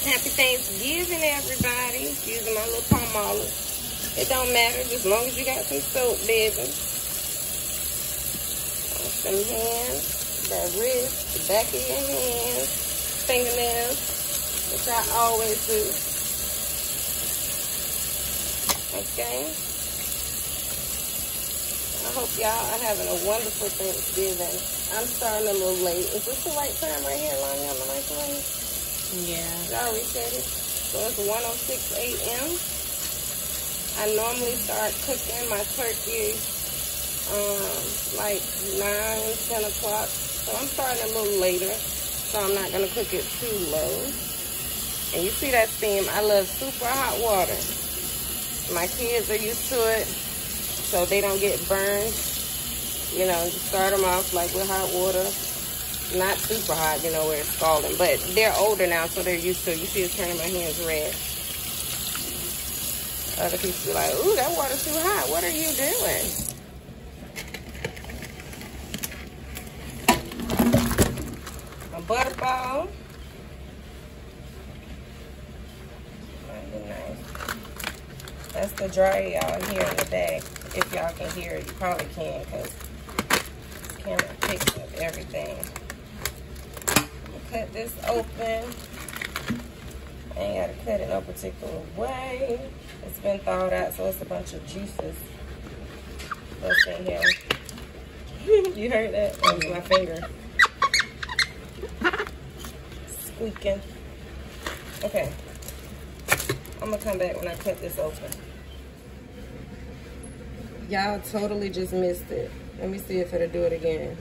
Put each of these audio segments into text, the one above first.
Happy Thanksgiving, everybody. Using my little palm olive. It don't matter, just as long as you got some soap, baby. Wash them hands, that wrist, the back of your hands, fingernails, which I always do. Okay? I hope y'all are having a wonderful Thanksgiving. I'm starting a little late. Is this the right time right here, Lonnie, on the microwave? Yeah. Y'all reset it. So it's 1:06 a.m. I normally start cooking my turkey like 9, 10 o'clock. So I'm starting a little later. So I'm not going to cook it too low. And you see that steam? I love super hot water. My kids are used to it, so they don't get burned. You know, just start them off like with hot water. Not super hot, you know, where it's scalding. But they're older now, so they're used to it. You see it's turning my hands red. Other people be like, ooh, that water's too hot. What are you doing? A butterball. Nice. That's the dryer y'all hear in the bag. If y'all can hear it, you probably can, because the camera picks up everything. Cut this open. I ain't got to cut it no particular way. It's been thawed out, so it's a bunch of juices that's in here. You heard that? That was my finger squeaking. Okay. I'm going to come back when I cut this open. Y'all totally just missed it. Let me see if it'll do it again.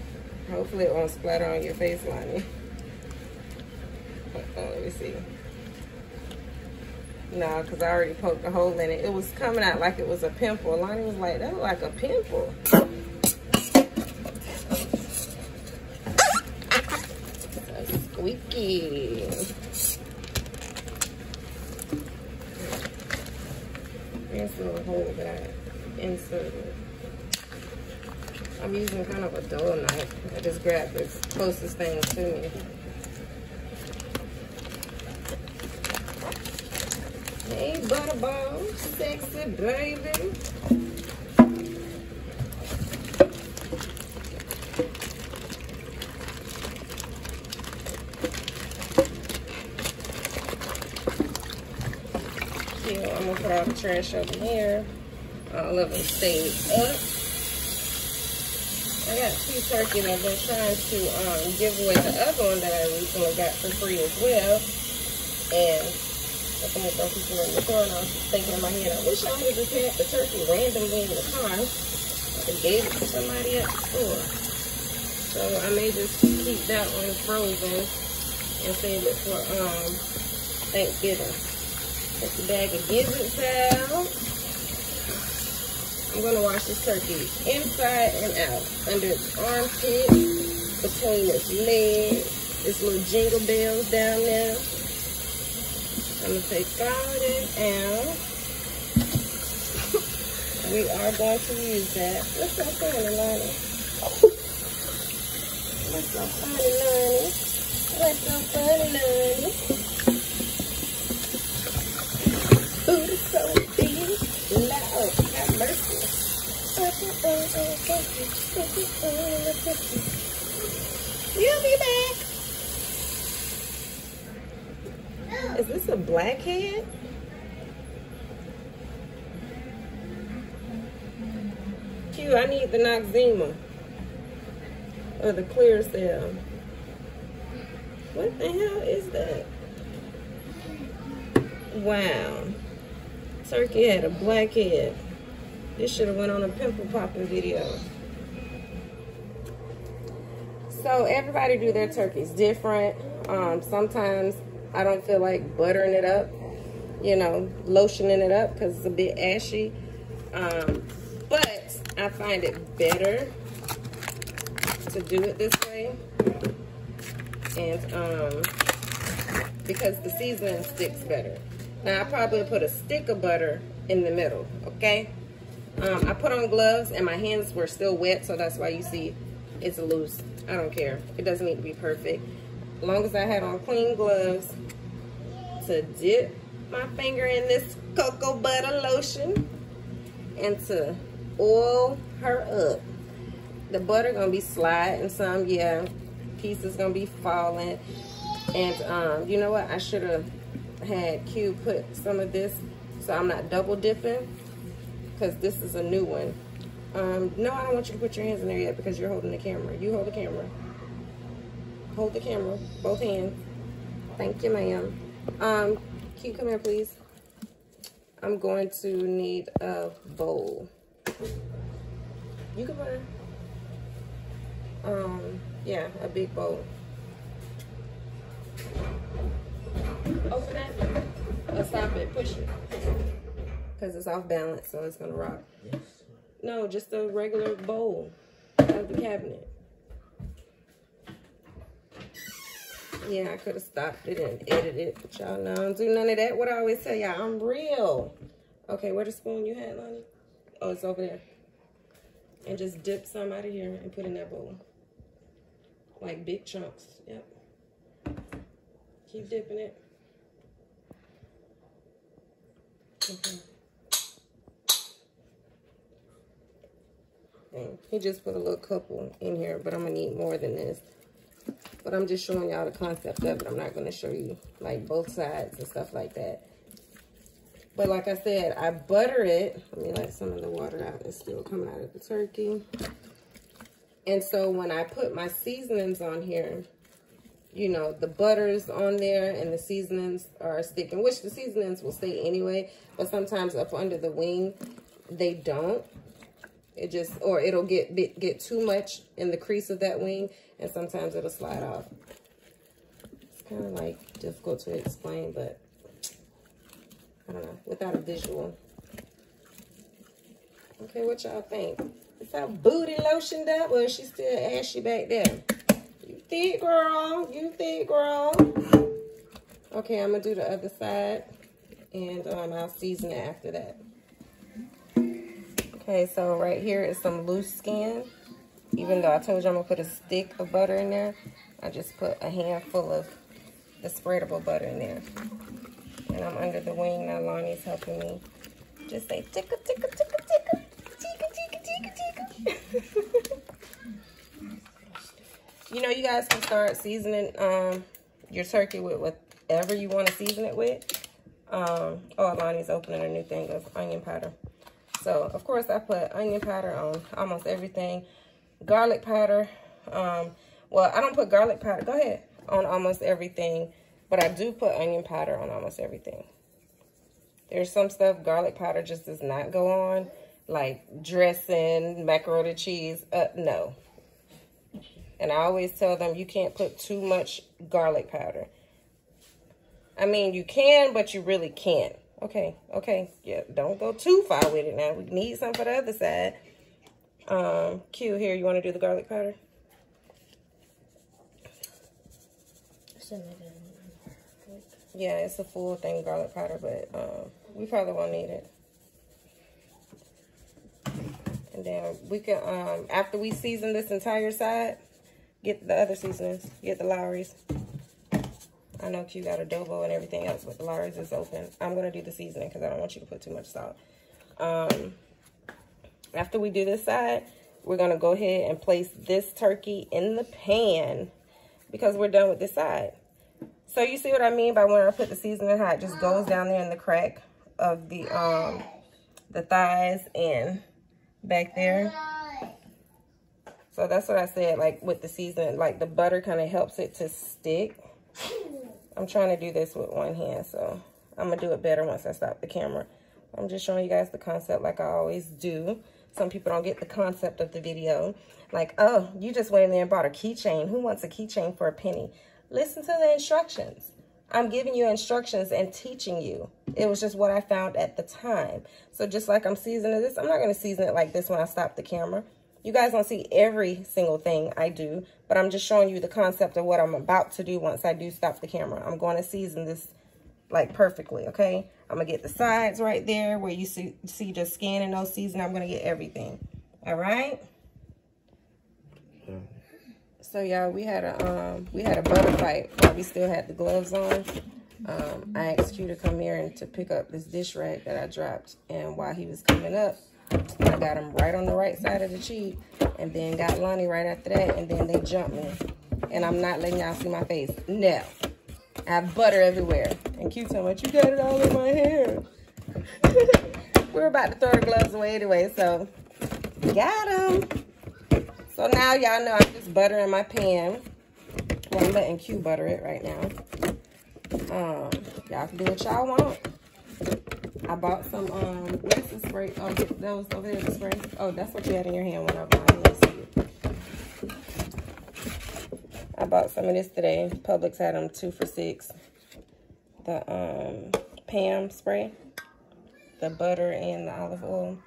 Hopefully it won't splatter on your face, Lonnie. Let me see. No, because I already poked a hole in it. It was coming out like it was a pimple. Lonnie was like, that look like a pimple. So squeaky. Here's a little hole that I inserted. I'm using kind of a dull knife. I just grabbed the closest thing to me. Hey, butterball, sexy baby. Here, I'm gonna put all the trash over here. All of them stayed up. I got 2 turkeys. I've been trying to give away the other one that I recently got for free as well. And I think I throw people in the car, and I was thinking in my head, I wish I would have just had the turkey randomly in the car. I could have gave it to somebody at the store. So I may just keep that one frozen and save it for Thanksgiving. Get the bag of gizzards out. I'm going to wash this turkey inside and out. Under its armpit, between its legs, its little jingle bells down there. I'm going to take all that out. We are going to use that. What's so funny, Lonnie? What's so funny, Lonnie? What's so funny, Lonnie? Food is so big, loud, have mercy. We'll be back. Is this a blackhead? Q, I need the Noxzema. Or the clear cell. What the hell is that? Wow. Turkey had a blackhead. This should have went on a pimple popping video. So everybody do their turkeys different. Sometimes I don't feel like buttering it up, you know, lotioning it up because it's a bit ashy. But I find it better to do it this way. And because the seasoning sticks better. Now I probably put a stick of butter in the middle, okay? I put on gloves and my hands were still wet, so that's why you see it's loose. I don't care. It doesn't need to be perfect. As long as I had on clean gloves, to dip my finger in this cocoa butter lotion and to oil her up. The butter gonna be sliding some, yeah, pieces gonna be falling. And you know what, I should have had Q put some of this so I'm not double dipping, because this is a new one. No, I don't want you to put your hands in there yet because you're holding the camera. You hold the camera. Hold the camera, both hands. Thank you, ma'am. Q, come here, please. I'm going to need a bowl. You can find, yeah, a big bowl. Open that. Oh, stop it, push it. Because it's off balance, so it's gonna rock. Yes. No, just a regular bowl out of the cabinet. Yeah, I could have stopped it and edited it, but y'all know I don't do none of that. What I always tell y'all, I'm real. Okay, where the spoon you had, Lonnie? Oh, it's over there. And just dip some out of here and put in that bowl. Like big chunks, yep. Keep dipping it. Okay. And he just put a little couple in here, but I'm gonna need more than this. But I'm just showing y'all the concept of it. I'm not gonna show you like both sides and stuff like that. But like I said, I butter it. Let me let some of the water out. It's still coming out of the turkey. And so when I put my seasonings on here, you know, the butter's on there and the seasonings are sticking, which the seasonings will stay anyway, but sometimes up under the wing, they don't. It just, or it'll get too much in the crease of that wing, and sometimes it'll slide off. It's kind of like difficult to explain, but I don't know, without a visual. Okay, what y'all think? Is that booty lotioned up, or is she still ashy back there? You thick, girl. You thick, girl. Okay, I'm gonna do the other side, and I'll season it after that. Okay, so right here is some loose skin. Even though I told you I'm gonna put a stick of butter in there, I just put a handful of the spreadable butter in there. And I'm under the wing now. Lonnie's helping me. Just say ticka, ticka, ticka, ticka, ticka, ticka, ticka, ticka. You know, you guys can start seasoning your turkey with whatever you want to season it with. Oh, Lonnie's opening a new thing of onion powder. So, of course, I put onion powder on almost everything. Garlic powder. Well, I don't put garlic powder. Go ahead. On almost everything. But I do put onion powder on almost everything. There's some stuff garlic powder just does not go on. Like dressing, macaroni and cheese. No. And I always tell them you can't put too much garlic powder. I mean, you can, but you really can't. Okay, okay, yeah, don't go too far with it now. We need some for the other side. Q, here, you want to do the garlic powder? Yeah, it's a full thing of garlic powder, but we probably won't need it. And then we can, after we season this entire side, get the other seasonings, get the Lawry's. I know Q got adobo and everything else, but the Lawry's is open. I'm going to do the seasoning because I don't want you to put too much salt. After we do this side, we're going to go ahead and place this turkey in the pan because we're done with this side. So you see what I mean by when I put the seasoning, how it just goes down there in the crack of the thighs and back there. So that's what I said, like with the seasoning, like the butter kind of helps it to stick. I'm trying to do this with one hand, so I'm going to do it better once I stop the camera. I'm just showing you guys the concept like I always do. Some people don't get the concept of the video. Like, oh, you just went in there and bought a keychain. Who wants a keychain for a penny? Listen to the instructions. I'm giving you instructions and teaching you. It was just what I found at the time. So just like I'm seasoning this, I'm not going to season it like this when I stop the camera. You guys don't see every single thing I do, but I'm just showing you the concept of what I'm about to do once I do stop the camera. I'm going to season this like perfectly, okay? I'm going to get the sides right there where you see just skin and no seasoning. I'm going to get everything, all right? So, y'all, we had a butter fight while we still had the gloves on. I asked Q to come here and to pick up this dish rag that I dropped. And while he was coming up, I got him right on the right side of the cheek. And then got Lonnie right after that. And then they jumped me. And I'm not letting y'all see my face. No. I have butter everywhere. And Q told me, you got it all in my hair. We're about to throw the gloves away anyway, so got them. So now y'all know I'm just buttering my pan. Well, I'm letting Q butter it right now. Y'all can do what y'all want. I bought some what's the spray? Oh, those over there, the spray. Oh, that's what you had in your hand when I didn't see it. I bought some of this today. Publix had them 2 for $6. The Pam spray, the butter and the olive oil.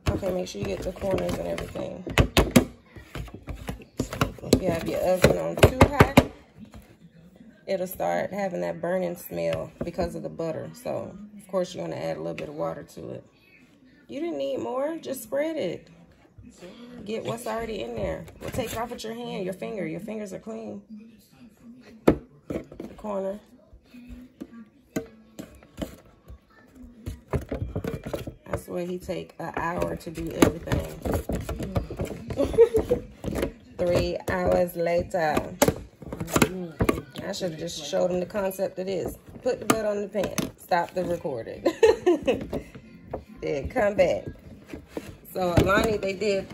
Okay, make sure you get the corners and everything. If you have your oven on too high, it'll start having that burning smell because of the butter. So, of course, you're going to add a little bit of water to it. You didn't need more. Just spread it. Get what's already in there. Well, take it off with your hand, your finger. Your fingers are clean. The corner. I swear he take an hour to do everything. 3 hours later. I should have just showed him the concept of this. Put the butter on the pan. Stop the recording. Then come back. So Lonnie, they did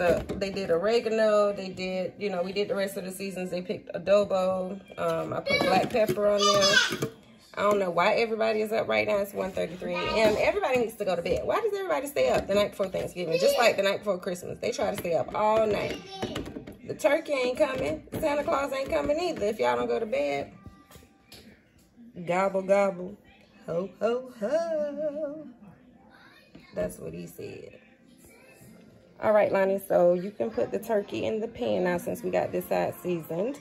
oregano. They did, you know, we did the rest of the seasons. They picked adobo. I put black pepper on there. I don't know why everybody is up right now. It's 1:33 a.m. Everybody needs to go to bed. Why does everybody stay up the night before Thanksgiving? Just like the night before Christmas. They try to stay up all night. The turkey ain't coming. Santa Claus ain't coming either if y'all don't go to bed. Gobble, gobble. Ho, ho, ho. That's what he said. All right, Lonnie, so you can put the turkey in the pan now since we got this side seasoned.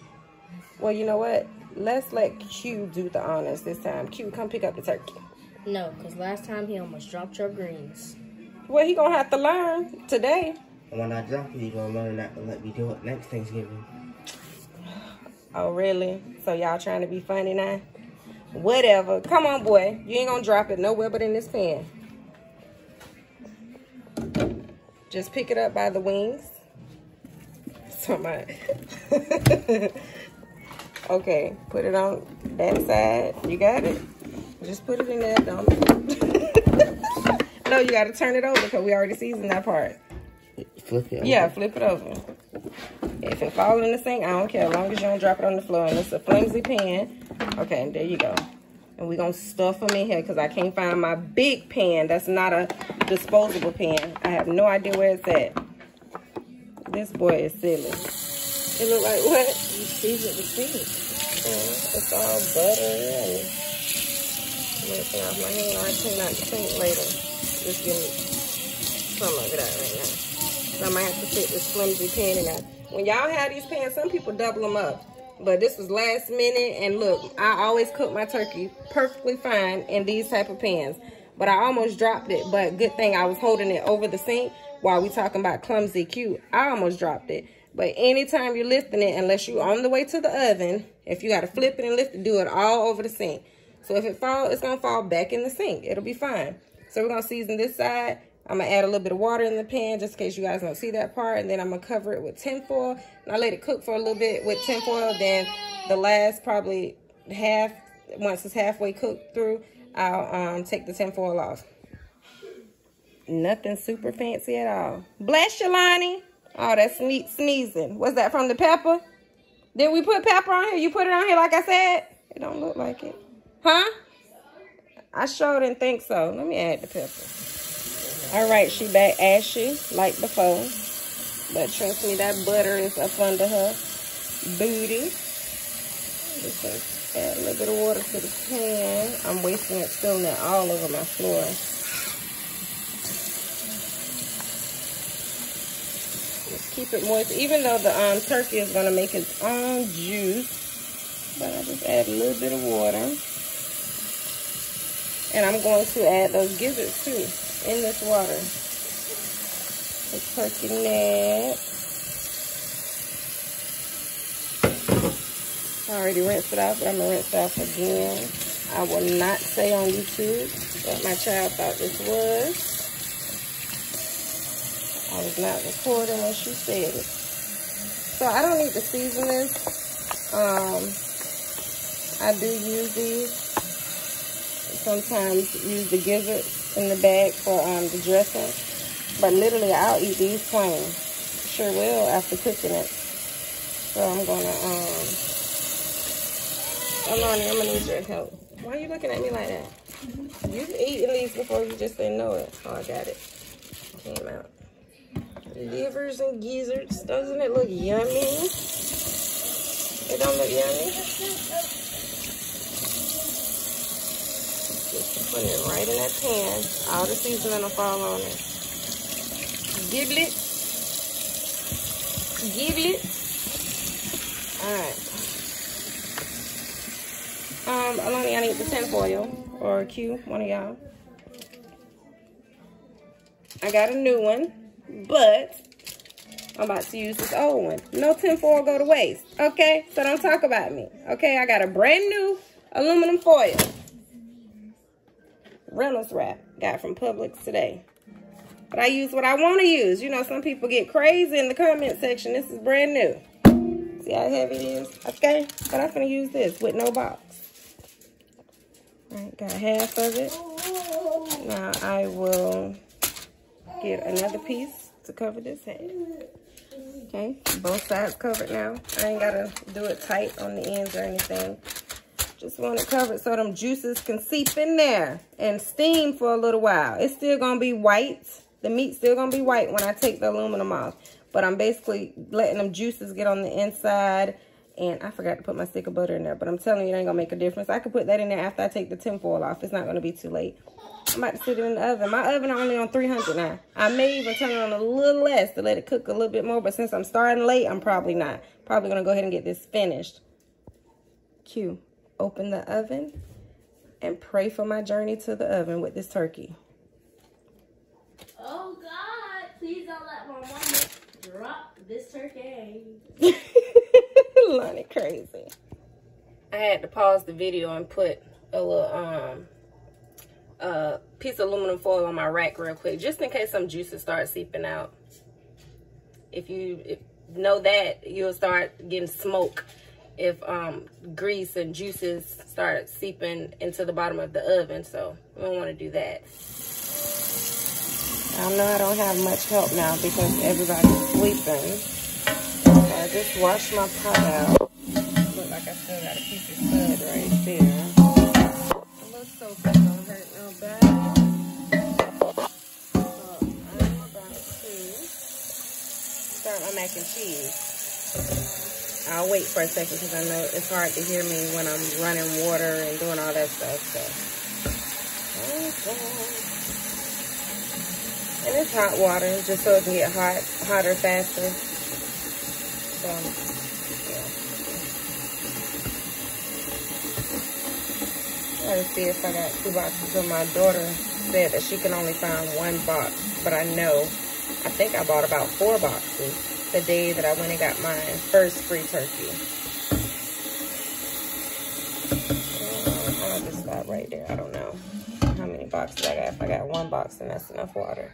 Well, you know what? Let's let Q do the honors this time. Q, come pick up the turkey. No, because last time he almost dropped your greens. Well, he going to have to learn today. When I drop it, he going to learn not to let me do it next Thanksgiving. Oh, really? So y'all trying to be funny now? Whatever. Come on, boy. You ain't going to drop it nowhere but in this pan. Just pick it up by the wings. Somebody. Okay, put it on that side. You got it? Just put it in there. Don't. No, you got to turn it over because we already seasoned that part. Flip it over. Yeah, flip it over. If it falls in the sink, I don't care. As long as you don't drop it on the floor. And it's a flimsy pan. Okay, there you go. And we're going to stuff them in here because I can't find my big pan. That's not a disposable pan. I have no idea where it's at. This boy is silly. It look like what? You seasoned the pig. It's all butter and messing off my hand. I clean out the sink later. Just give me some of it out right now. So I might have to fit this flimsy pan in there. When y'all have these pans, some people double them up. But this was last minute, and look, I always cook my turkey perfectly fine in these type of pans. But I almost dropped it, but good thing I was holding it over the sink while we talking about clumsy cute. I almost dropped it. But anytime you're lifting it, unless you're on the way to the oven, if you got to flip it and lift it, do it all over the sink. So if it falls, it's going to fall back in the sink. It'll be fine. So we're going to season this side. I'm going to add a little bit of water in the pan just in case you guys don't see that part. And then I'm going to cover it with tinfoil. And I let it cook for a little bit with tinfoil. Then the last probably half, once it's halfway cooked through, I'll take the tinfoil off. Nothing super fancy at all. Bless you, Lonnie. Oh, that's sneezing. Was that from the pepper? Did we put pepper on here? You put it on here like I said? It don't look like it. Huh? I sure didn't think so. Let me add the pepper. All right, she back ashy like before. But trust me, that butter is up under her booty. Just add a little bit of water to the pan. I'm wasting it, spilling it all over my floor. Just keep it moist, even though the turkey is going to make its own juice. But I just add a little bit of water. And I'm going to add those gizzards too in this water. The turkey neck. I already rinsed it off, but I'm gonna rinse it off again. I will not say on YouTube what my child thought this was. I was not recording when she said it. So I don't need to season this. I do use these. Sometimes use the gizzards in the bag for the dressing. But literally, I'll eat these plain. Sure will after cooking it. So I'm gonna, Alani, I'm gonna need your help. Why are you looking at me like that? You can eat at least before you just say no it. Oh, I got it. Came out. Livers and gizzards. Doesn't it look yummy? It don't look yummy? Just put it right in that pan. All the seasoning will fall on it. Giblet. Giblet. Alright. Alani, I need the tinfoil. Or Q, one of y'all. I got a new one. But I'm about to use this old one. No tinfoil go to waste. Okay? So don't talk about me. Okay? I got a brand new aluminum foil. Reynolds wrap. Got from Publix today. But I use what I want to use. You know, some people get crazy in the comment section. This is brand new. See how heavy it is? Okay? But I'm going to use this with no box. Alright, got half of it. Now I will get another piece to cover this head. Okay, both sides covered now. I ain't gotta do it tight on the ends or anything. Just want it covered so them juices can seep in there and steam for a little while. It's still gonna be white. The meat's still gonna be white when I take the aluminum off. But I'm basically letting them juices get on the inside. And I forgot to put my stick of butter in there. But I'm telling you, it ain't gonna make a difference. I could put that in there after I take the tinfoil off. It's not gonna be too late. I'm about to sit it in the oven. My oven only on 300 now. I may even turn it on a little less to let it cook a little bit more. But since I'm starting late, I'm probably not. Probably going to go ahead and get this finished. Q, open the oven and pray for my journey to the oven with this turkey. Oh, God. Please don't let my mama drop this turkey. Lonnie crazy. I had to pause the video and put a little piece of aluminum foil on my rack real quick, just in case some juices start seeping out. If you know that, you'll start getting smoke if grease and juices start seeping into the bottom of the oven. So we don't want to do that. I know I don't have much help now because everybody's sleeping. So I just washed my pot out. Look like I still got a piece of stud right there. Soap ain't gonna hurt nobody. So I'm about to start my mac and cheese. I'll wait for a second because I know it's hard to hear me when I'm running water and doing all that stuff. So. And it's hot water just so it can get hotter faster. So, yeah. Try to see if I got 2 boxes. So my daughter said that she can only find 1 box, but I think I bought about 4 boxes the day that I went and got my first free turkey. I'll just stop right there. I don't know how many boxes I got. If I got 1 box, then that's enough water.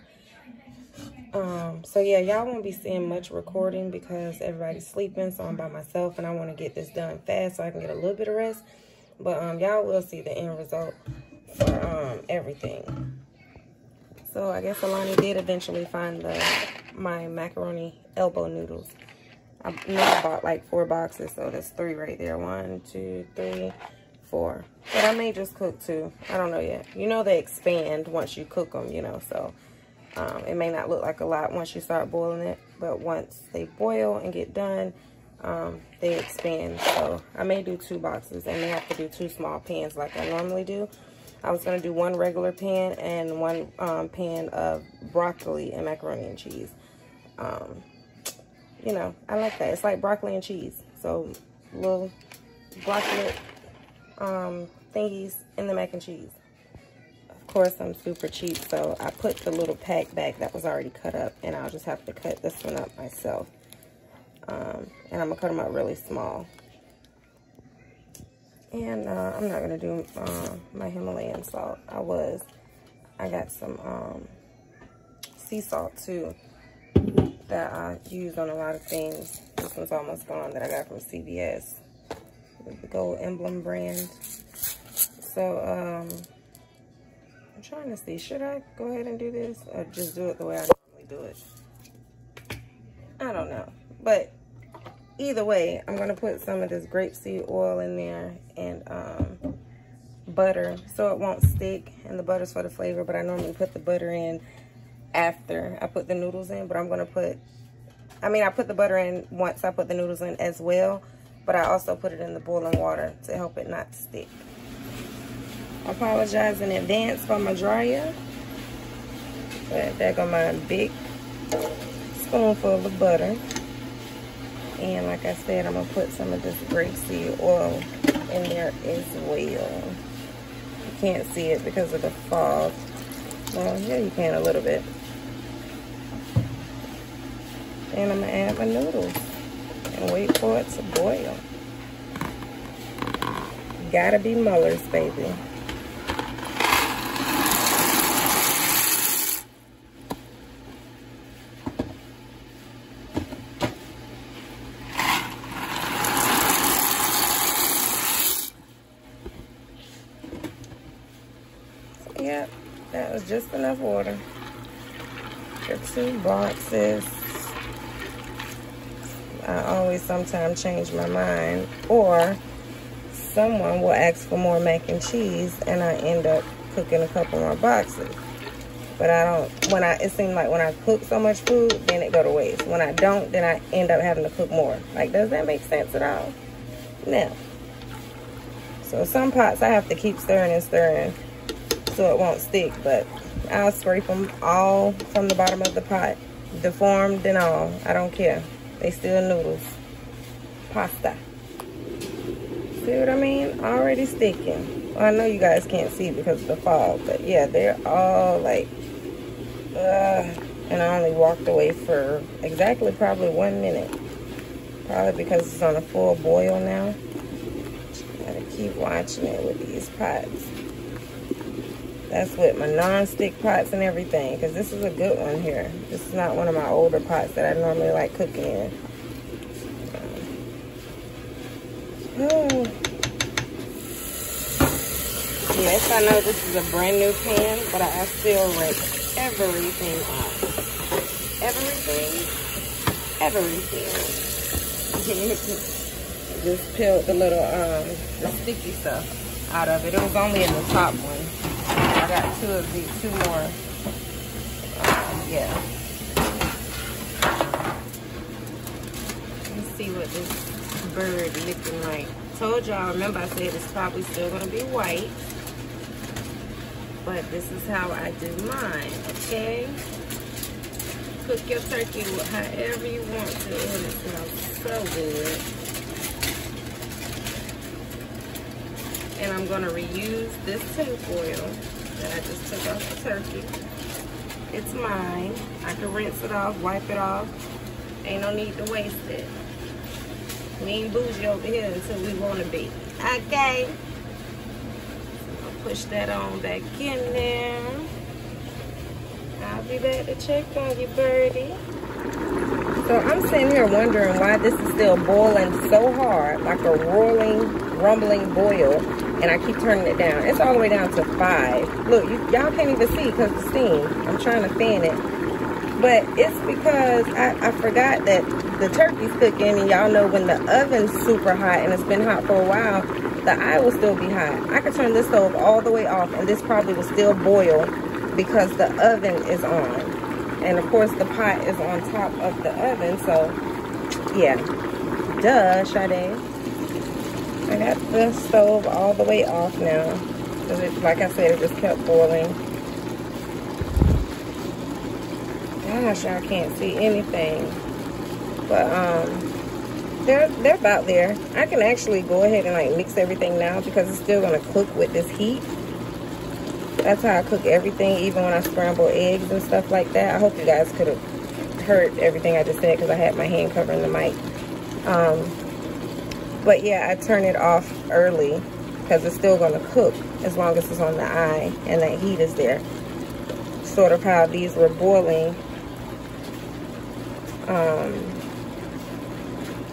So yeah, y'all won't be seeing much recording because everybody's sleeping, so I'm by myself and I want to get this done fast so I can get a little bit of rest. But y'all will see the end result for everything. So I guess Alani did eventually find my macaroni elbow noodles. I bought like 4 boxes, so that's 3 right there. 1, 2, 3, 4. But I may just cook 2. I don't know yet. You know they expand once you cook them, you know, so it may not look like a lot once you start boiling it, but once they boil and get done, they expand. So I may do 2 boxes and may have to do 2 small pans like I normally do. I was going to do 1 regular pan and 1 pan of broccoli and macaroni and cheese. You know, I like that. It's like broccoli and cheese. So little broccoli thingies in the mac and cheese. Of course, I'm super cheap, so I put the little pack back that was already cut up, and I'll just have to cut this one up myself. And I'm going to cut them up really small. And I'm not gonna do my Himalayan salt. I got some sea salt too that I use on a lot of things. This one's almost gone, that I got from CVS, with the gold emblem brand. So I'm trying to see, should I go ahead and do this or just do it the way I normally do it? I don't know, but either way, I'm gonna put some of this grapeseed oil in there and butter so it won't stick, and the butter's for the flavor, but I normally put the butter in after I put the noodles in. But I'm gonna put, I put the butter in once I put the noodles in as well, but I also put it in the boiling water to help it not stick. I apologize in advance for my dryer, but there go my big spoonful of butter. And like I said, I'm gonna put some of this grapeseed oil in there as well. You can't see it because of the fog. Well, yeah, you can a little bit. And I'm gonna add my noodles and wait for it to boil. Gotta be Muller's, baby. Yep, that was just enough water for 2 boxes. I always sometimes change my mind, or someone will ask for more mac and cheese and I end up cooking a couple more boxes. But I don't, it seems like when I cook so much food, then it go to waste. When I don't, then I end up having to cook more. Like, does that make sense at all? No. So some pots I have to keep stirring and stirring so it won't stick, but I'll scrape them all from the bottom of the pot, deformed and all. I don't care. They still noodles. Pasta. See what I mean? Already sticking. Well, I know you guys can't see because of the fog, but yeah, they're all like, and I only walked away for exactly probably 1 minute. Probably because it's on a full boil now. Gotta keep watching it with these pots. That's with my non-stick pots and everything, because this is a good one here. This is not one of my older pots that I normally like cooking in. Yes, I know this is a brand new pan, but I still rake everything out. Everything. Just peeled the little, the sticky stuff out of it. It was only in the top one. I got 2 of these, 2 more. Yeah. Let's see what this bird looking like. Told y'all, remember I said it's probably still gonna be white, but this is how I do mine, okay? Cook your turkey however you want to, and it smells so good. And I'm gonna reuse this tin foil that I just took off the turkey. It's mine. I can rinse it off, wipe it off. Ain't no need to waste it. We ain't bougie over here until we want to be. Okay. I'll push that on back in there. I'll be back to check on you, birdie. So I'm sitting here wondering why this is still boiling so hard, like a rolling, rumbling boil, and I keep turning it down. It's all the way down to 5. Look, y'all can't even see because of the steam. I'm trying to fan it. But it's because I forgot that the turkey's cooking, and y'all know when the oven's super hot and it's been hot for a while, the eye will still be hot. I could turn this stove all the way off and this probably will still boil because the oven is on. And of course the pot is on top of the oven, so yeah. Duh, Sade. I got the stove all the way off now. Because it, like I said, it just kept boiling. Gosh, y'all can't see anything. But they're about there. I can actually go ahead and like mix everything now because it's still gonna cook with this heat. That's how I cook everything, even when I scramble eggs and stuff like that. I hope you guys could have heard everything I just said because I had my hand covering the mic. But yeah, I turn it off early because it's still going to cook as long as it's on the eye and that heat is there. Sort of how these were boiling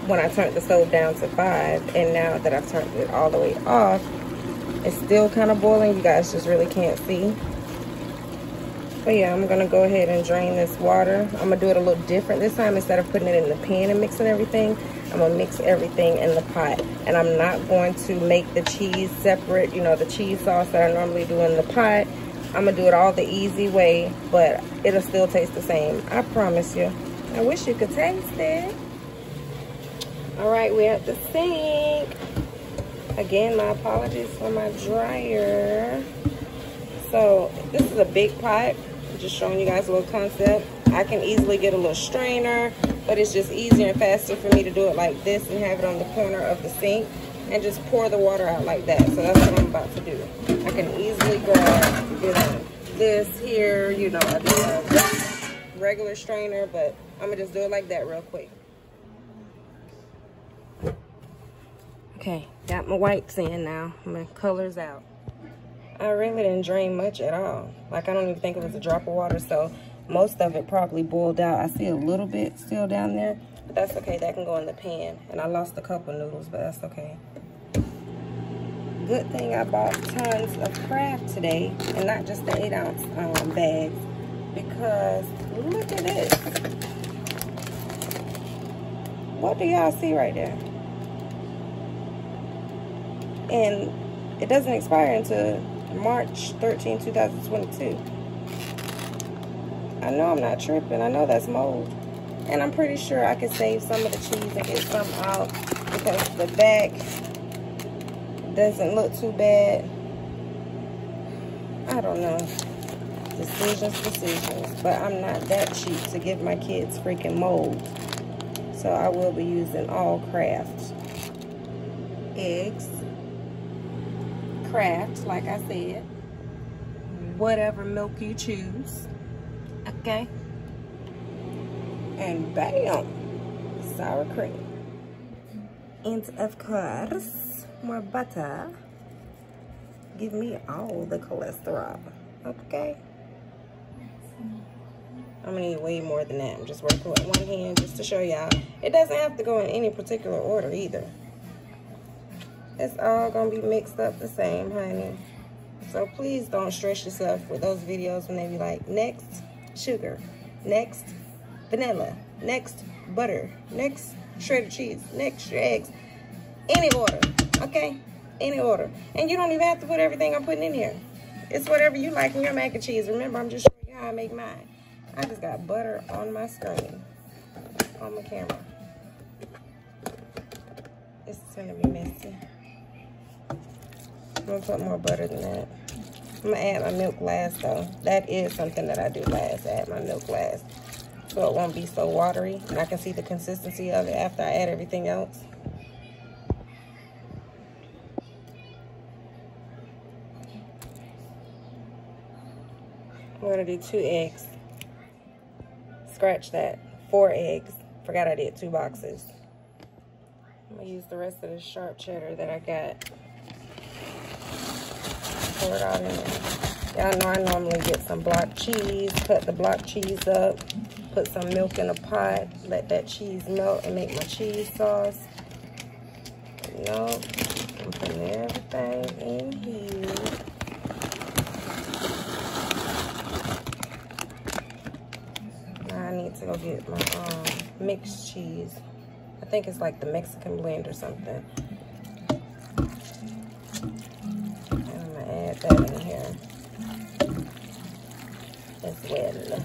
when I turned the stove down to 5, and now that I've turned it all the way off, it's still kind of boiling. You guys just really can't see. But yeah, I'm gonna go ahead and drain this water. I'm gonna do it a little different this time. Instead of putting it in the pan and mixing everything, I'm gonna mix everything in the pot. And I'm not going to make the cheese separate, you know, the cheese sauce that I normally do in the pot. I'm gonna do it all the easy way, but it'll still taste the same, I promise you. I wish you could taste it. All right, we're at the sink. Again, my apologies for my dryer. So this is a big pot. I'm just showing you guys a little concept. I can easily get a little strainer, but it's just easier and faster for me to do it like this and have it on the corner of the sink and just pour the water out like that. So that's what I'm about to do. I can easily grab, you know, this here, you know, a regular strainer, but I'm gonna just do it like that real quick. Okay, got my whites in now. My colors out. I really didn't drain much at all. Like, I don't even think it was a drop of water, so most of it probably boiled out. I see a little bit still down there, but that's okay. That can go in the pan. And I lost a couple noodles, but that's okay. Good thing I bought tons of Kraft today, and not just the 8-ounce bags, because look at this. What do y'all see right there? And it doesn't expire until March 13, 2022. I know I'm not tripping. I know that's mold. And I'm pretty sure I could save some of the cheese and get some out, because the back doesn't look too bad. I don't know. Decisions. But I'm not that cheap to give my kids freaking mold. So I will be using all Kraft. Eggs. Kraft, like I said. Whatever milk you choose. Okay? And bam! Sour cream. And of course, more butter. Give me all the cholesterol. Okay? I'm gonna need way more than that. I'm just working with one hand just to show y'all. It doesn't have to go in any particular order either. It's all gonna be mixed up the same, honey. So please don't stress yourself with those videos when they be like, next, sugar, next, vanilla, next, butter, next, shredded cheese, next, your eggs. Any order, okay? Any order. And you don't even have to put everything I'm putting in here. It's whatever you like in your mac and cheese. Remember, I'm just showing you how I make mine. I just got butter on my screen, on my camera. It's gonna be messy. I'm gonna put more butter than that. I'm gonna add my milk last though. That is something that I do last, add my milk last. So it won't be so watery, and I can see the consistency of it after I add everything else. I'm gonna do 2 eggs. Scratch that, 4 eggs. Forgot I did 2 boxes. I'm gonna use the rest of the sharp cheddar that I got. Pour it all in there. Y'all know I normally get some block cheese, cut the block cheese up, put some milk in a pot, let that cheese melt and make my cheese sauce. No, I'm putting everything in here. Now I need to go get my mixed cheese. I think it's like the Mexican blend or something. Add that in here as well.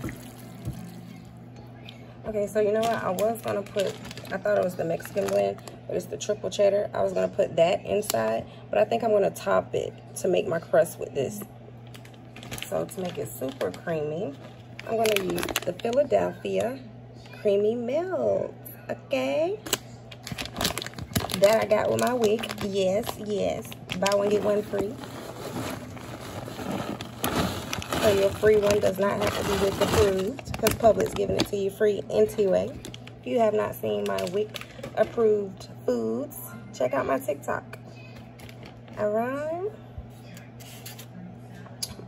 Okay, so you know what? I was gonna put, I thought it was the Mexican blend, but it's the triple cheddar. I was gonna put that inside, but I think I'm gonna top it to make my crust with this. So to make it super creamy, I'm gonna use the Philadelphia creamy milk. Okay, that I got with my week. Yes, buy one get one free. So your free one does not have to be WIC approved, because Publix giving it to you free anyway. If you have not seen my WIC approved foods, check out my TikTok. Alright.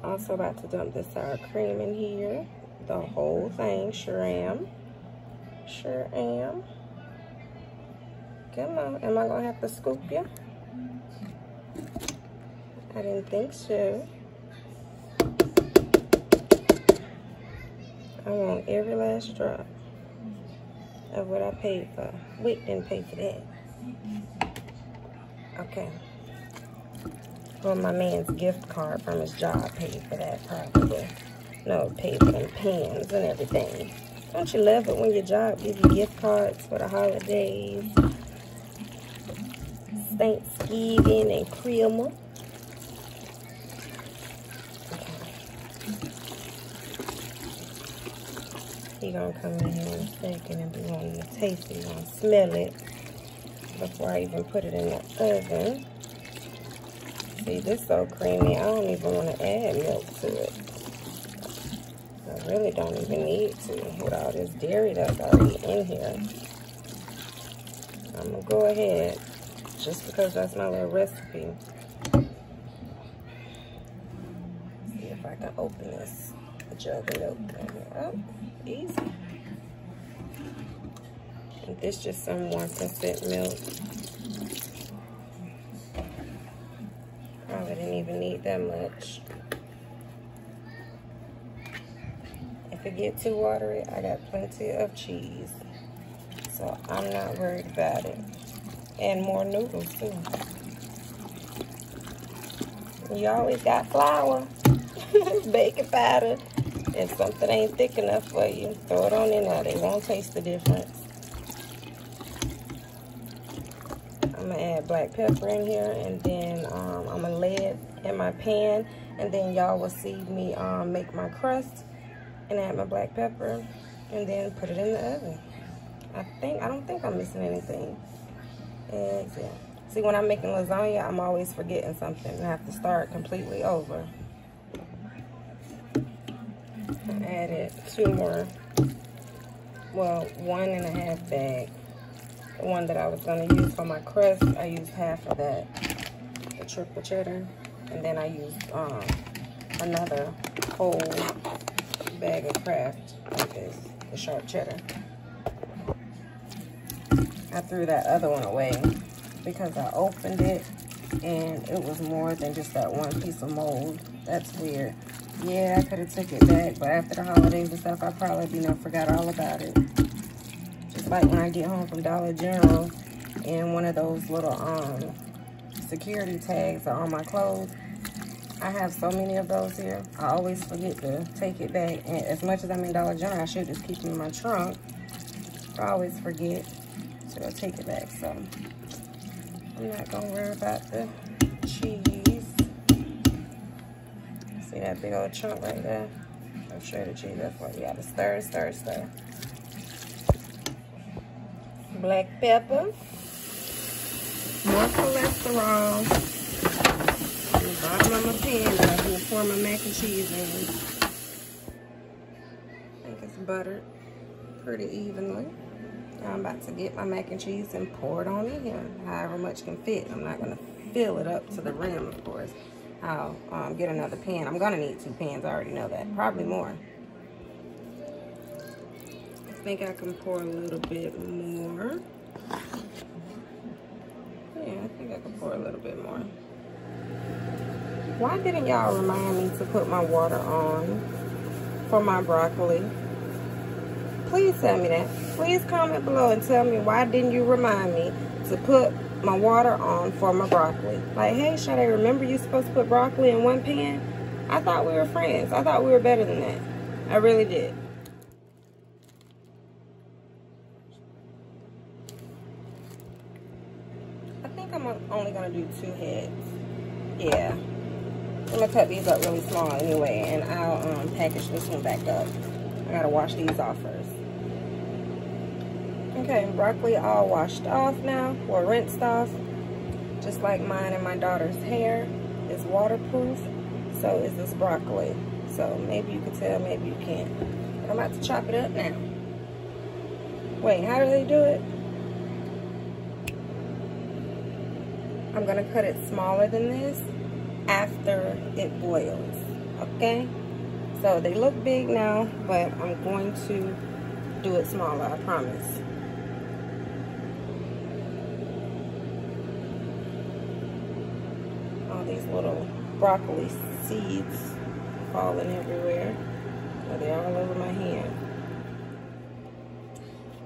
I'm also about to dump this sour cream in here. The whole thing, sure am. Sure am. Come on, am I gonna have to scoop you? I didn't think so. I want every last drop of what I paid for. Wick didn't pay for that. Okay. Well, my man's gift card from his job paid for that probably. No, paid for them pens and everything. Don't you love it when your job gives you gift cards for the holidays? Thanksgiving and Christmas. He gonna come in here in a second and be wanting to taste it. He gonna smell it before I even put it in the oven. See, this is so creamy, I don't even want to add milk to it. I really don't even need to with all this dairy that's already in here. I'm gonna go ahead, just because that's my little recipe. See if I can open this jug of milk right here. Oh, easy. And this just some 1% milk. Probably didn't even need that much. If it get too watery, I got plenty of cheese. So I'm not worried about it. And more noodles too. You always got flour, baking powder. If something ain't thick enough for you, throw it on in there. They won't taste the difference. I'm gonna add black pepper in here, and then I'm gonna lay it in my pan, and then y'all will see me make my crust and add my black pepper, and then put it in the oven. I don't think I'm missing anything. Eggs, yeah. See, when I'm making lasagna, I'm always forgetting something and I have to start completely over. I added 2 more, well, 1.5 bags. The one that I was going to use for my crust, I used half of that, the triple cheddar, and then I used another whole bag of Kraft, like this, the sharp cheddar. I threw that other one away because I opened it and it was more than just that one piece of mold. That's weird. Yeah, I could have took it back, but after the holidays and stuff, I probably forgot all about it. Just like when I get home from Dollar General and one of those little security tags are on my clothes. I have so many of those here. I always forget to take it back. And as much as I'm in Dollar General, I should just keep them in my trunk. I always forget to take it back. So I'm not gonna worry about the cheese. See that big old chunk right there? I'm sure the cheese, that's why you gotta stir, stir, stir. Black pepper. More cholesterol. The bottom of my pan that I'm gonna pour my mac and cheese in. I think it's buttered pretty evenly. Now I'm about to get my mac and cheese and pour it on in here, however much can fit. I'm not gonna fill it up to the rim, of course. I'll get another pan. I'm gonna need 2 pans, I already know that. Probably more. I think I can pour a little bit more. Yeah, I think I can pour a little bit more. Why didn't y'all remind me to put my water on for my broccoli? Please tell me that. Please comment below and tell me why didn't you remind me to put my water on for my broccoli. Like, hey, Sade, remember you're supposed to put broccoli in 1 pan? I thought we were friends. I thought we were better than that. I really did. I think I'm only gonna do 2 heads. Yeah. I'm gonna cut these up really small anyway, and I'll package this one back up. I gotta wash these off first. Okay, broccoli all washed off now, or rinsed off. Just like mine and my daughter's hair is waterproof, so is this broccoli. So maybe you can tell, maybe you can't. But I'm about to chop it up now. Wait, how do they do it? I'm gonna cut it smaller than this after it boils, okay? So they look big now, but I'm going to do it smaller, I promise. All these little broccoli seeds falling everywhere. So they're all over my hand.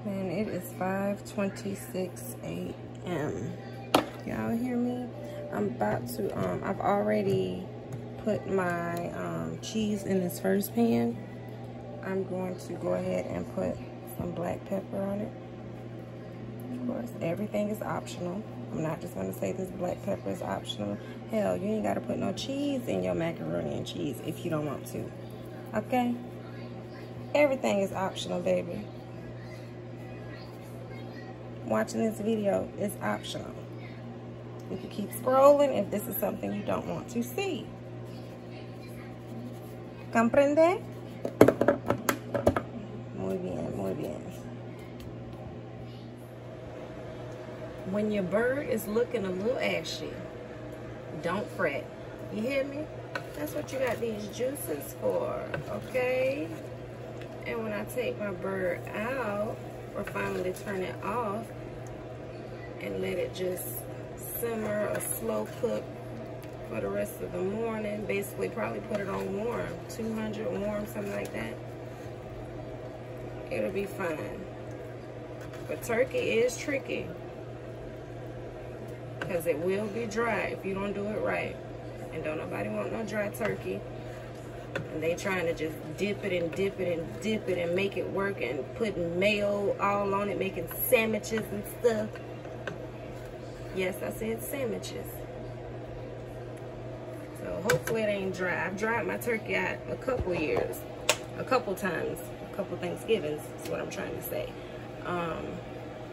And it is 5:26 a.m. Y'all hear me? I'm about to, I've already put my cheese in this first pan. I'm going to go ahead and put some black pepper on it. Of course, everything is optional. I'm not just gonna say this black pepper is optional. Hell, you ain't gotta put no cheese in your macaroni and cheese if you don't want to, okay? Everything is optional, baby. Watching this video is optional. You can keep scrolling if this is something you don't want to see. ¿Comprende? Muy bien, muy bien. When your bird is looking a little ashy, don't fret. You hear me? That's what you got these juices for, okay? And when I take my bird out, or finally turn it off, and let it just simmer or slow cook for the rest of the morning, basically probably put it on warm, 200 warm, something like that. It'll be fine. But turkey is tricky, because it will be dry if you don't do it right. And don't nobody want no dry turkey. And they trying to just dip it and dip it and dip it and make it work and putting mayo all on it, making sandwiches and stuff. Yes, I said sandwiches. So hopefully it ain't dry. I've dried my turkey out a couple years, a couple times, a couple Thanksgivings is what I'm trying to say.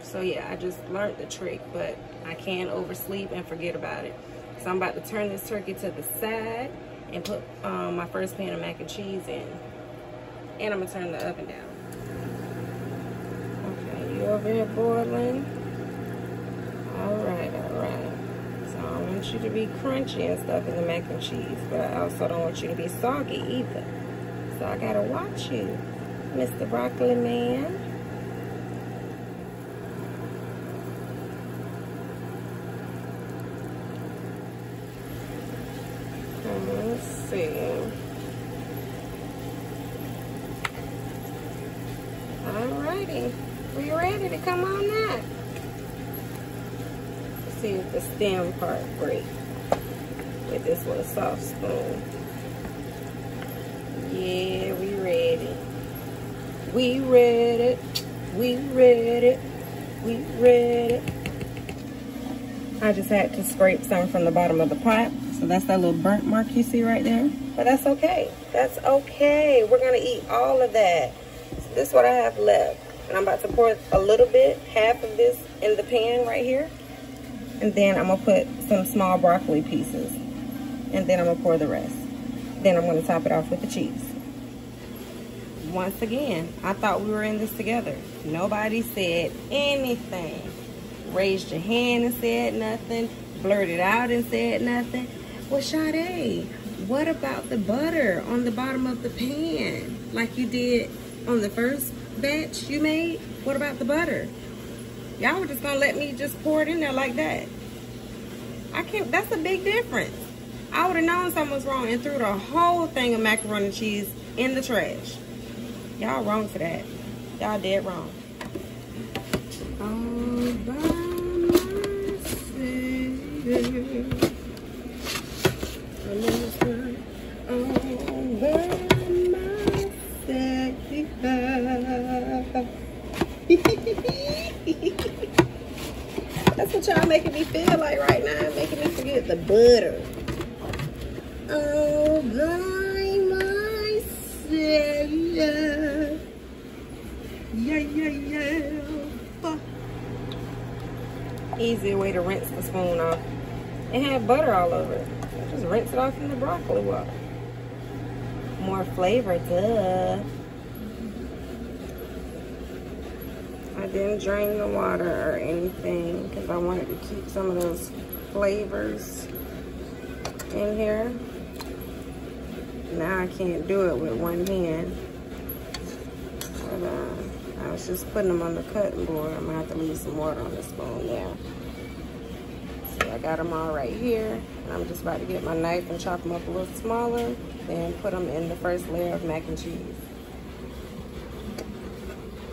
So yeah, I just learned the trick, but I can oversleep and forget about it. So I'm about to turn this turkey to the side and put my first pan of mac and cheese in. And I'm gonna turn the oven down. Okay, you over here boiling? All right, all right. So I don't want you to be crunchy and stuff in the mac and cheese, but I also don't want you to be soggy either. So I gotta watch you, Mr. Broccoli Man. Let's see. Alrighty, we ready to come on now. Let's see if the stem part breaks with this little soft spoon. Yeah, we ready. We ready. We ready. We ready. I just had to scrape some from the bottom of the pot. So that's that little burnt mark you see right there. But that's okay. That's okay. We're going to eat all of that. So this is what I have left. And I'm about to pour a little bit, half of this in the pan right here. And then I'm going to put some small broccoli pieces. And then I'm going to pour the rest. Then I'm going to top it off with the cheese. Once again, I thought we were in this together. Nobody said anything. Raised your hand and said nothing. Blurted out and said nothing. Well, Sade, what about the butter on the bottom of the pan? Like you did on the first batch you made? What about the butter? Y'all were just gonna let me just pour it in there like that. I can't, that's a big difference. I would have known something was wrong and threw the whole thing of macaroni and cheese in the trash. Y'all wrong for that. Y'all dead wrong. All by myself. That's what y'all making me feel like right now, making me forget the butter. All by myself. Yeah. Easier way to rinse the spoon off. It had butter all over it. Just rinse it off in the broccoli water. More flavor, duh. I didn't drain the water or anything because I wanted to keep some of those flavors in here. Now I can't do it with one hand. But, I was just putting them on the cutting board. I'm gonna have to leave some water on the spoon there. So I got them all right here. And I'm just about to get my knife and chop them up a little smaller. Then put them in the first layer of mac and cheese.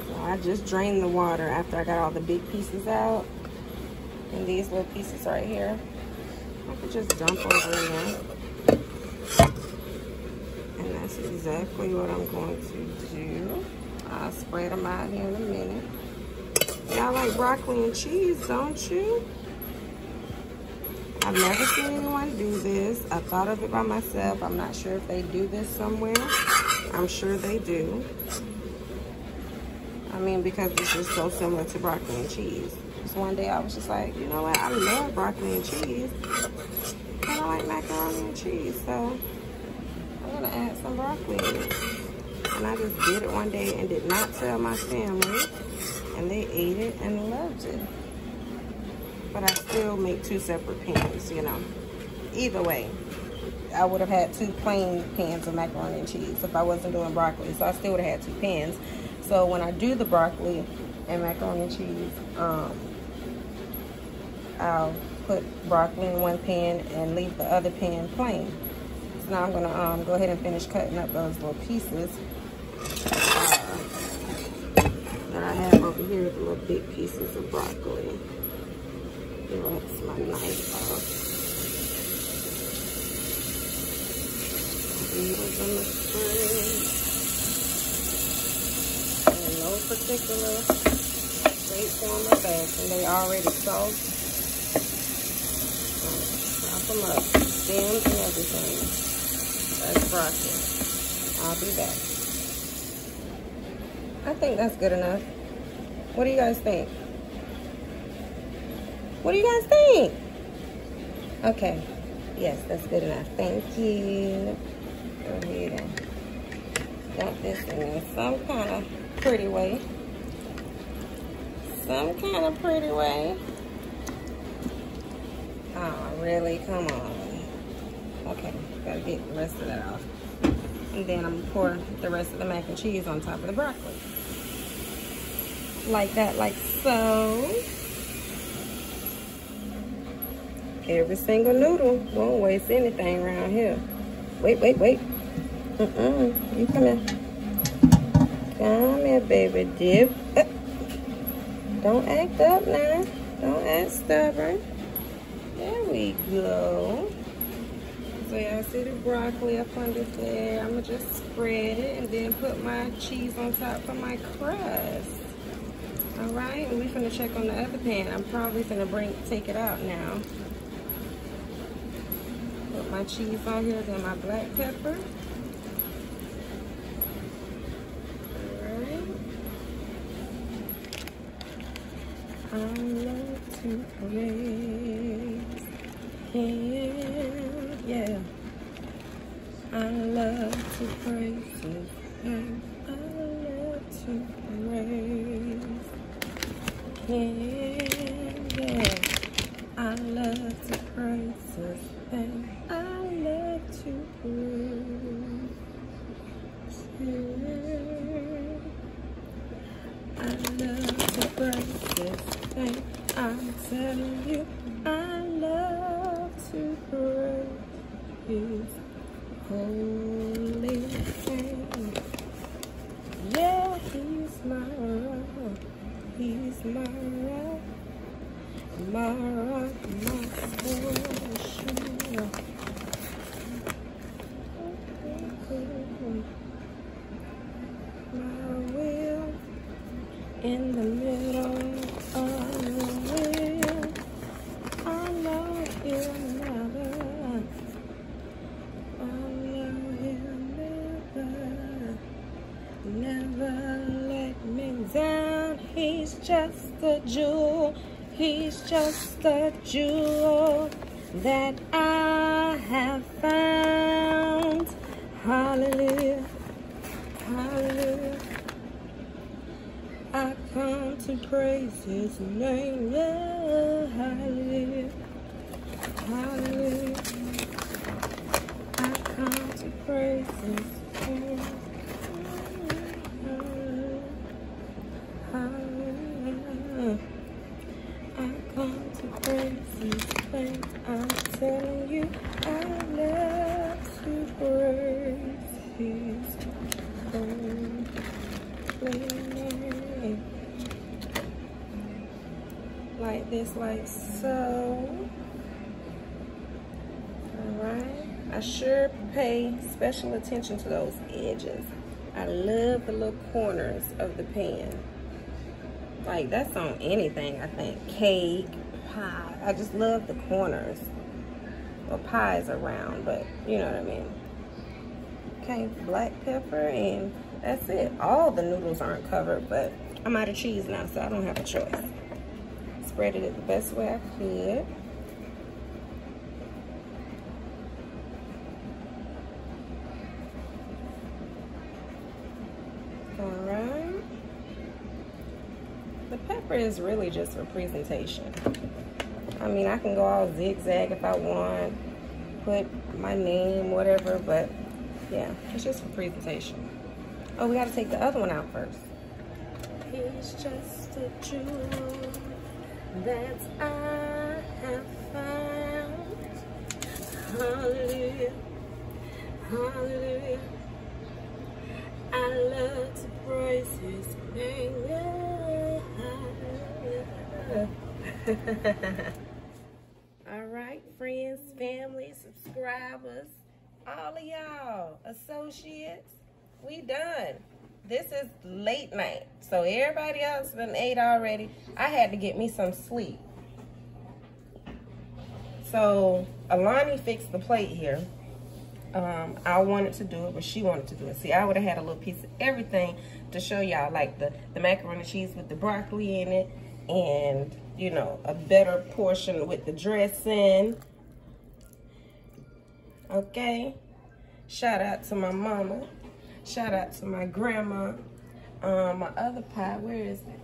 So I just drained the water after I got all the big pieces out. And these little pieces right here, I could just dump over in there. And that's exactly what I'm going to do. I'll spread them out here in a minute. Y'all like broccoli and cheese, don't you? I've never seen anyone do this. I thought of it by myself. I'm not sure if they do this somewhere. I'm sure they do. I mean, because it's just so similar to broccoli and cheese. So one day I was just like, you know what? I love broccoli and cheese. I don't like macaroni and cheese, so I'm gonna add some broccoli in it. And I just did it one day and did not tell my family. And they ate it and loved it. But I still make 2 separate pans, you know. Either way, I would have had 2 plain pans of macaroni and cheese if I wasn't doing broccoli. So I still would have had 2 pans. So when I do the broccoli and macaroni and cheese, I'll put broccoli in one pan and leave the other pan plain. So now I'm gonna go ahead and finish cutting up those little pieces that I have over here, the little big pieces of broccoli. That's my knife off. These in the fridge. In no particular shape, form, or fashion. They already soaked. Chop them up. Stems and everything. That's broccoli. I'll be back. I think that's good enough. What do you guys think? What do you guys think? Okay. Yes, that's good enough. Thank you. Go ahead and dump this in some kind of pretty way. Some kind of pretty way. Oh, really? Come on. Okay. Gotta get the rest of that off. And then I'm gonna pour the rest of the mac and cheese on top of the broccoli. Like that, like so. Every single noodle. Won't waste anything around here. Wait. You come here. Come here, baby. Dip. Don't act up now. Don't act stubborn. There we go. So y'all see the broccoli up under there. I'm gonna just spread it and then put my cheese on top for my crust. All right, and we finna check on the other pan. I'm probably finna take it out now. Put my cheese on here, then my black pepper. All right. I love to praise Him, yeah. I love to praise Him. I love to praise Him, yeah. I love to praise His name. I love to praise Him. I love to praise His name. I'm telling you, I love to praise His holy name. Yeah, He's my rock. He's my rock. My rock, my portion. My will in the middle of the wheel. I know He'll never. I know He'll never let me down. He's just a jewel. He's just a jewel that I have found. Hallelujah, hallelujah. I come to praise His name, yeah, hallelujah. Hallelujah. I come to praise His name. Hallelujah. I come to praise His name. I'm telling you, I love to praise His holy name. Like this, like so. Alright. I sure pay special attention to those edges. I love the little corners of the pan. Like that's on anything, I think. Cake, pie. I just love the corners. Well, pies are round, but you know what I mean. Okay, black pepper, and that's it. All the noodles aren't covered, but I'm out of cheese now, so I don't have a choice. Spread it the best way I could. Alright. The pepper is really just for presentation. I mean, I can go all zigzag if I want, put my name, whatever, but yeah, it's just for presentation. Oh, we gotta take the other one out first. He's just a jewel that I have found. Hallelujah, hallelujah. I love to praise His name. All right, friends, family, subscribers, all of y'all, associates, we done. This is late night, so everybody else done ate already. I had to get me some sleep. So Alani fixed the plate here. I wanted to do it, but she wanted to do it. See, I would have had a little piece of everything to show y'all, like the macaroni and cheese with the broccoli in it, and you know, a better portion with the dressing. Okay, shout out to my mama, shout out to my grandma. My other pie, where is it?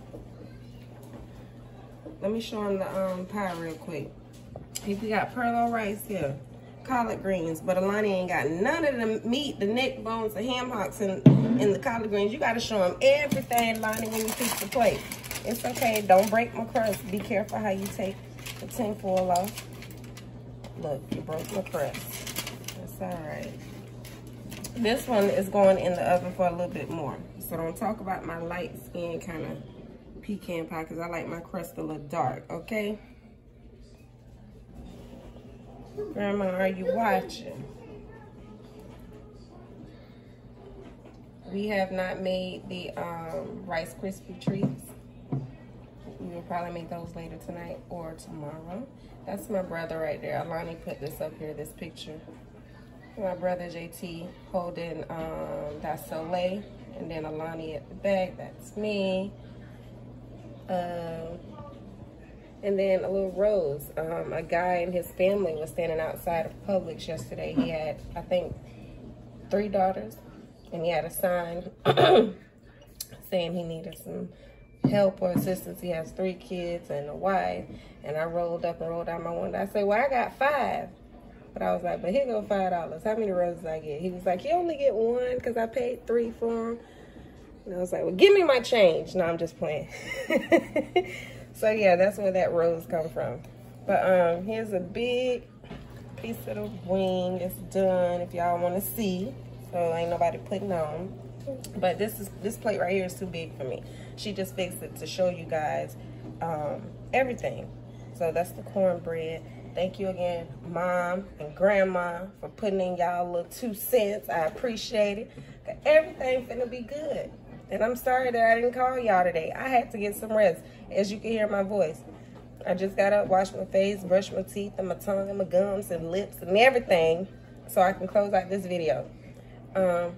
Let me show them the pie real quick. We got perlo rice here, collard greens, but Alani ain't got none of the meat, the neck bones, the ham hocks, and the collard greens. You got to show them everything, Alani, when you fix the plate. It's okay. Don't break my crust. Be careful how you take the tinfoil off. Look, you broke my crust. That's all right. This one is going in the oven for a little bit more. So don't talk about my light skin kind of pecan pie, because I like my crust a little dark, okay? Grandma, are you watching? We have not made the Rice Krispie treats. We will probably make those later tonight or tomorrow. That's my brother right there. Alani put this up here, this picture. My brother JT holding Da Soleil, and then Alani at the back. That's me. And then a little rose. A guy and his family was standing outside of Publix yesterday. He had, I think, 3 daughters, and he had a sign saying he needed some help or assistance. He has 3 kids and a wife. And I rolled up and rolled out my window. I said, well, I got 5. But I was like, but here go $5. How many roses I get? He was like, you only get 1 because I paid 3 for him. And I was like, well, give me my change. No, I'm just playing. So yeah, that's where that rose come from. But here's a big piece of the wing. It's done if y'all want to see. So ain't nobody putting on. But this plate right here is too big for me. She just fixed it to show you guys everything. So that's the cornbread. Thank you again, Mom and Grandma, for putting in y'all little 2 cents. I appreciate it. Everything finna be good. And I'm sorry that I didn't call y'all today. I had to get some rest, as you can hear my voice. I just got up, washed my face, brushed my teeth and my tongue and my gums and lips and everything so I can close out this video. Let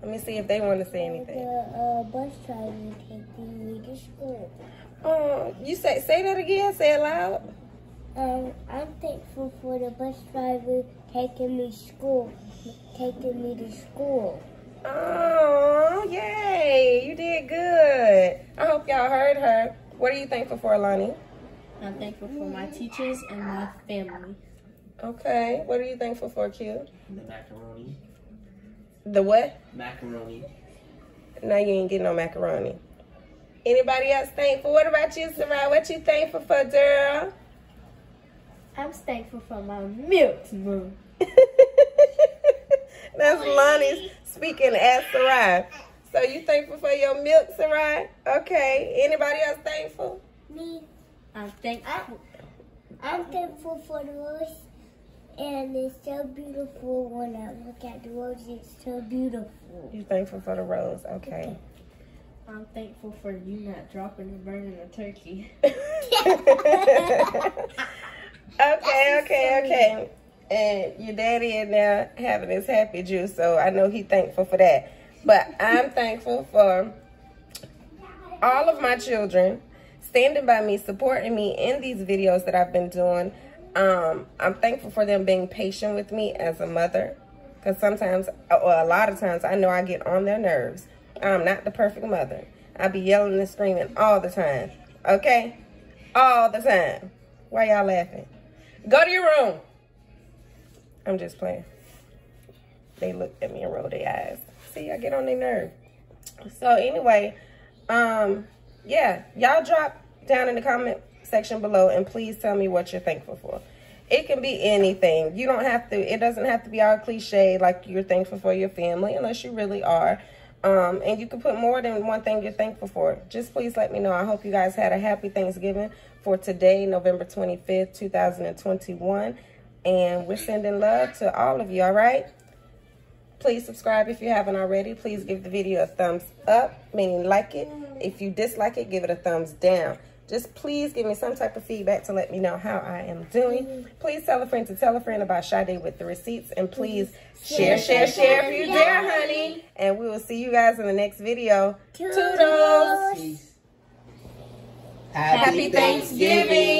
me see if they want to say anything. The bus driver taking me to school. You say that again? Say it loud. I'm thankful for the bus driver taking me to school. Oh, yay. You did good. I hope y'all heard her. What are you thankful for, Alani? I'm thankful for my teachers and my family. Okay. What are you thankful for, Q? The macaroni. The what? Macaroni. No, you ain't getting no macaroni. Anybody else thankful? What about you, Sarai? What you thankful for, girl? I'm thankful for my milk, Mom. That's Lonnie speaking as Sarai. So you thankful for your milk, Sarai? Okay. Anybody else thankful? Me. I'm thankful. I'm thankful for the rose, and it's so beautiful. When I look at the rose, it's so beautiful. You thankful for the rose? Okay. I'm thankful for you not dropping and burning the turkey. Okay. And your daddy is now having his happy juice, so I know he's thankful for that. But I'm thankful for all of my children standing by me, supporting me in these videos that I've been doing. I'm thankful for them being patient with me as a mother, because sometimes, or a lot of times, I know I get on their nerves. I'm not the perfect mother. I be yelling and screaming all the time, okay? All the time. Why y'all laughing? Go to your room. I'm just playing. They looked at me and rolled their eyes. See, I get on their nerve. So anyway, yeah, y'all drop down in the comment section below and please tell me what you're thankful for. It can be anything. You don't have to, it doesn't have to be all cliche like you're thankful for your family, unless you really are. And you can put more than one thing you're thankful for. Just please let me know. I hope you guys had a happy Thanksgiving for today, November 25th, 2021. And we're sending love to all of you, all right? Please subscribe if you haven't already. Please give the video a thumbs up, meaning like it. If you dislike it, give it a thumbs down. Just please give me some type of feedback to let me know how I am doing. Please tell a friend to tell a friend about Sade with the receipts. And please share if you dare, honey. And we will see you guys in the next video. Toodles! Peace. Happy Thanksgiving!